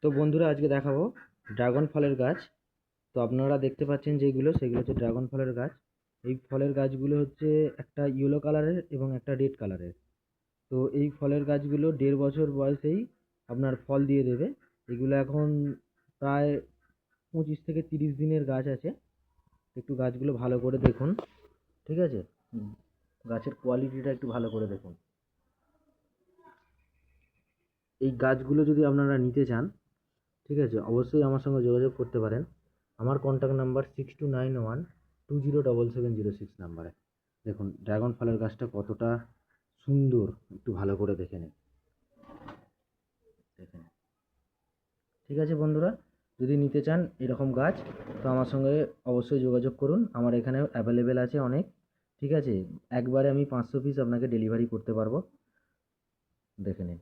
তো বন্ধুরা আজকে দেখাবো ড্রাগন ফলের গাছ। তো আপনারা দেখতে পাচ্ছেন যেগুলো সেগুলো হচ্ছে ড্রাগন ফলের গাছ। এই ফলের গাছগুলো হচ্ছে একটা ইয়েলো কালারের এবং একটা রেড কালারের। তো এই ফলের গাছগুলো 1.5 বছর বয়সেই আপনার ফল দিয়ে দেবে। এগুলো এখন প্রায় 25 থেকে 30 দিনের গাছ আছে। একটু গাছগুলো ভালো করে দেখুন, ঠিক আছে? গাছের কোয়ালিটিটা একটু ভালো করে দেখুন। এই গাছগুলো যদি আপনারা নিতে চান, ঠিক আছে, অবশ্যই আমার সঙ্গে যোগাযোগ করতে পারেন। আমার কন্ট্যাক্ট নাম্বার 6291207706 নাম্বারে। দেখুন ড্রাগন ফলের গাছটা কতটা সুন্দর, একটু ভালো করে দেখে নিন। দেখে নিন। ঠিক আছে বন্ধুরা, যদি নিতে চান এরকম গাছ তো আমার সঙ্গে অবশ্যই যোগাযোগ করুন। আমার এখানে অ্যাভেলেবেল আছে অনেক। ঠিক আছে, একবারে আমি 500 পিস আপনাকে ডেলিভারি করতে পারবো। দেখে নিন।